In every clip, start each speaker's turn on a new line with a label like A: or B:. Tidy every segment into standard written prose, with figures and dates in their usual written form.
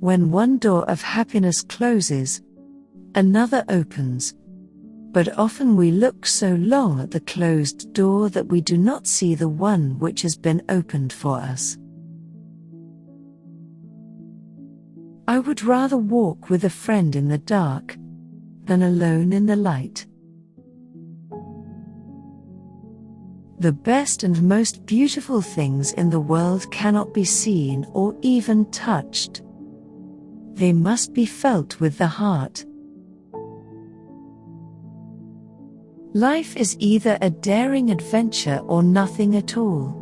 A: When one door of happiness closes, another opens. But often we look so long at the closed door that we do not see the one which has been opened for us. I would rather walk with a friend in the dark than alone in the light. The best and most beautiful things in the world cannot be seen or even touched. They must be felt with the heart. Life is either a daring adventure or nothing at all.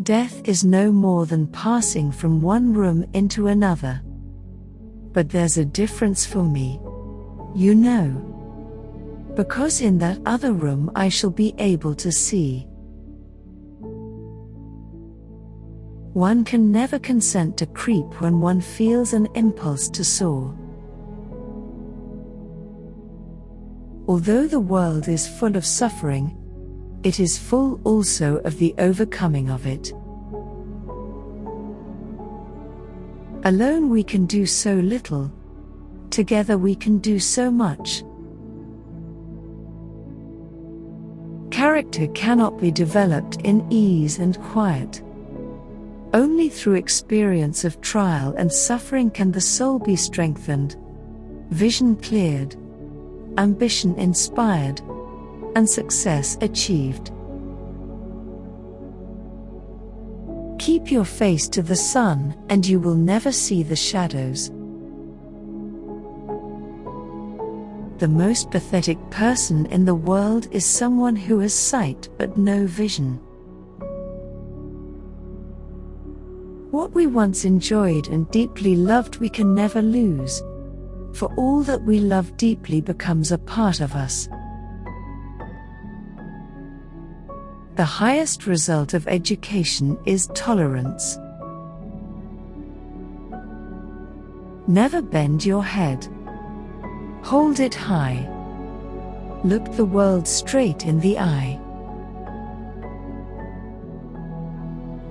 A: Death is no more than passing from one room into another. But there's a difference for me, you know, because in that other room I shall be able to see. One can never consent to creep when one feels an impulse to soar. Although the world is full of suffering, it is full also of the overcoming of it. Alone we can do so little, together we can do so much. Character cannot be developed in ease and quiet. Only through experience of trial and suffering can the soul be strengthened, vision cleared, ambition inspired, and success achieved. Keep your face to the sun, and you will never see the shadows. The most pathetic person in the world is someone who has sight but no vision. What we once enjoyed and deeply loved we can never lose, for all that we love deeply becomes a part of us. The highest result of education is tolerance. Never bend your head. Hold it high. Look the world straight in the eye.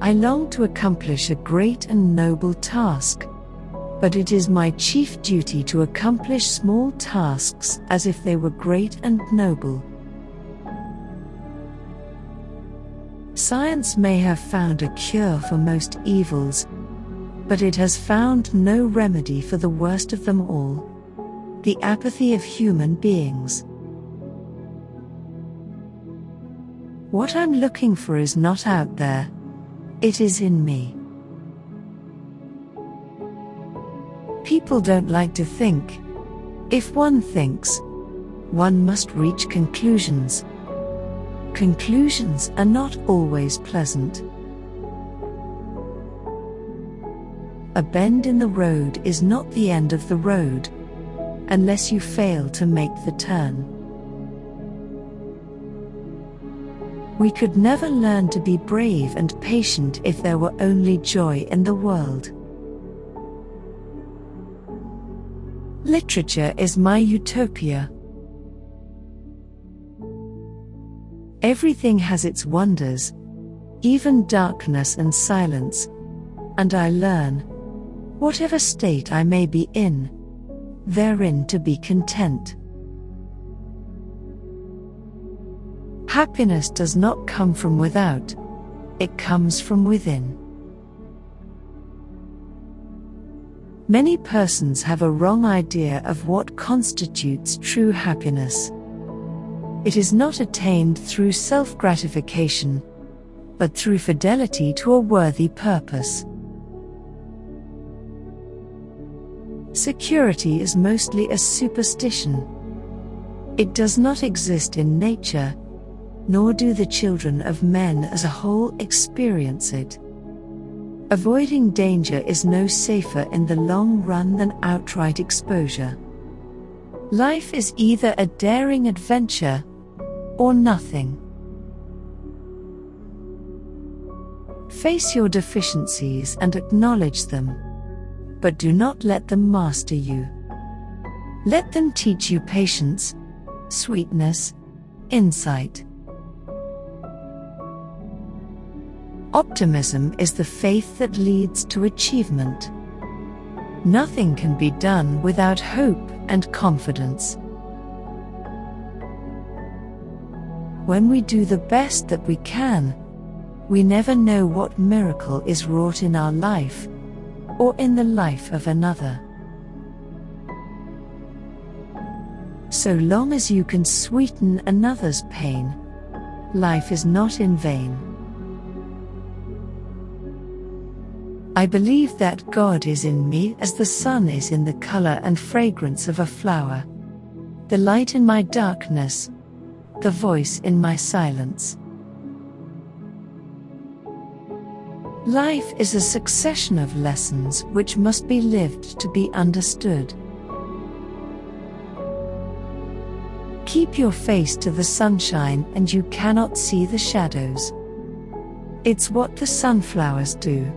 A: I long to accomplish a great and noble task, but it is my chief duty to accomplish small tasks as if they were great and noble. Science may have found a cure for most evils, but it has found no remedy for the worst of them all, the apathy of human beings. What I'm looking for is not out there, it is in me. People don't like to think. If one thinks, one must reach conclusions. Conclusions are not always pleasant. A bend in the road is not the end of the road, unless you fail to make the turn. We could never learn to be brave and patient if there were only joy in the world. Literature is my utopia. Everything has its wonders, even darkness and silence, and I learn, whatever state I may be in, therein to be content. Happiness does not come from without, it comes from within. Many persons have a wrong idea of what constitutes true happiness. It is not attained through self-gratification, but through fidelity to a worthy purpose. Security is mostly a superstition. It does not exist in nature, nor do the children of men as a whole experience it. Avoiding danger is no safer in the long run than outright exposure. Life is either a daring adventure or nothing. Face your deficiencies and acknowledge them, but do not let them master you. Let them teach you patience, sweetness, insight. Optimism is the faith that leads to achievement. Nothing can be done without hope and confidence. When we do the best that we can, we never know what miracle is wrought in our life, or in the life of another. So long as you can sweeten another's pain, life is not in vain. I believe that God is in me as the sun is in the color and fragrance of a flower, the light in my darkness, the voice in my silence. Life is a succession of lessons which must be lived to be understood. Keep your face to the sunshine and you cannot see the shadows. It's what the sunflowers do.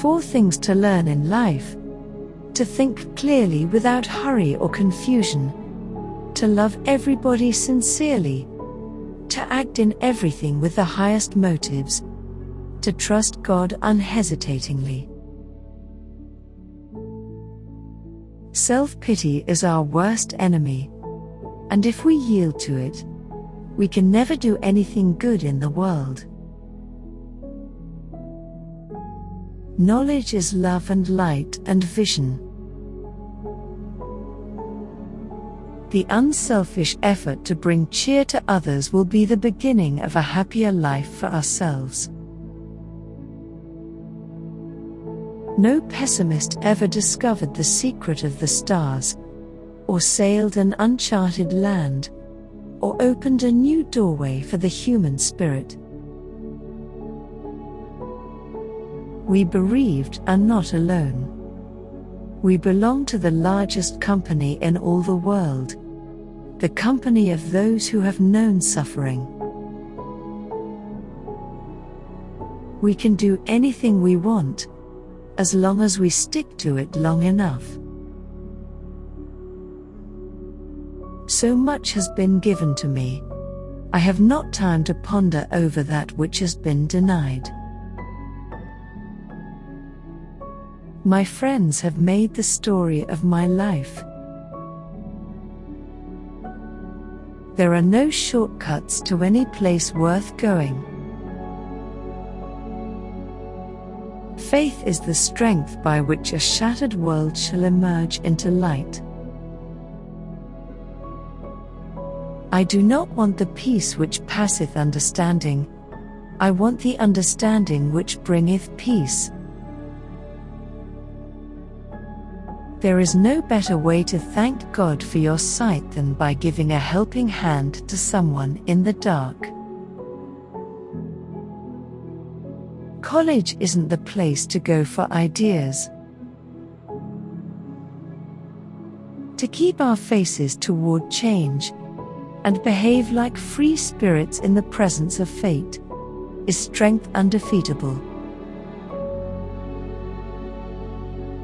A: 4 things to learn in life: to think clearly without hurry or confusion, to love everybody sincerely, to act in everything with the highest motives, to trust God unhesitatingly. Self-pity is our worst enemy, and if we yield to it, we can never do anything good in the world. Knowledge is love and light and vision. The unselfish effort to bring cheer to others will be the beginning of a happier life for ourselves. No pessimist ever discovered the secret of the stars, or sailed an uncharted land, or opened a new doorway for the human spirit. We bereaved are not alone. We belong to the largest company in all the world, the company of those who have known suffering. We can do anything we want, as long as we stick to it long enough. So much has been given to me, I have not time to ponder over that which has been denied. My friends have made the story of my life. There are no shortcuts to any place worth going. Faith is the strength by which a shattered world shall emerge into light. I do not want the peace which passeth understanding, I want the understanding which bringeth peace. There is no better way to thank God for your sight than by giving a helping hand to someone in the dark. College isn't the place to go for ideas. To keep our faces toward change, and behave like free spirits in the presence of fate, is strength undefeatable.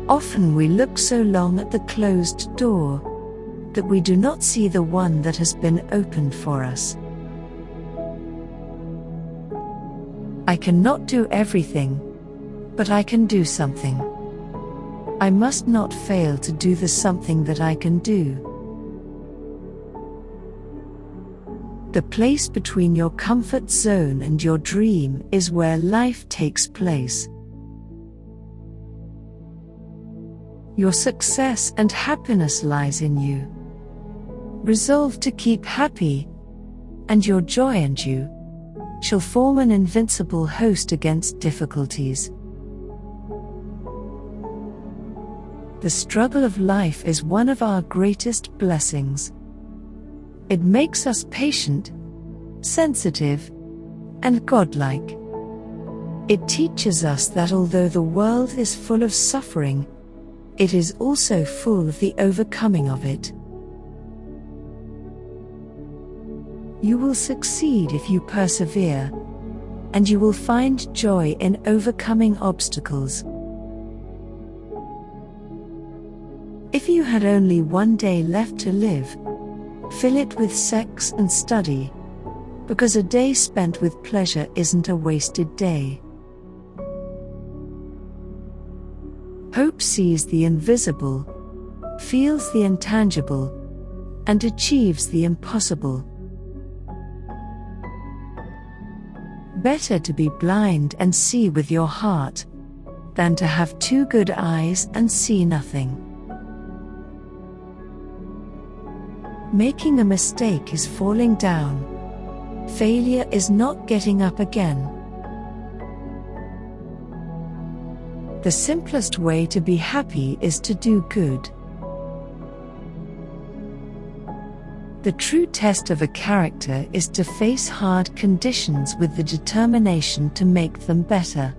A: Often we look so long at the closed door, that we do not see the one that has been opened for us. I cannot do everything, but I can do something. I must not fail to do the something that I can do. The place between your comfort zone and your dream is where life takes place. Your success and happiness lies in you. Resolve to keep happy, and your joy and you shall form an invincible host against difficulties. The struggle of life is one of our greatest blessings. It makes us patient, sensitive, and godlike. It teaches us that although the world is full of suffering, it is also full of the overcoming of it. You will succeed if you persevere, and you will find joy in overcoming obstacles. If you had only one day left to live, fill it with sex and study, because a day spent with pleasure isn't a wasted day. Hope sees the invisible, feels the intangible, and achieves the impossible. Better to be blind and see with your heart, than to have two good eyes and see nothing. Making a mistake is falling down. Failure is not getting up again. The simplest way to be happy is to do good. The true test of a character is to face hard conditions with the determination to make them better.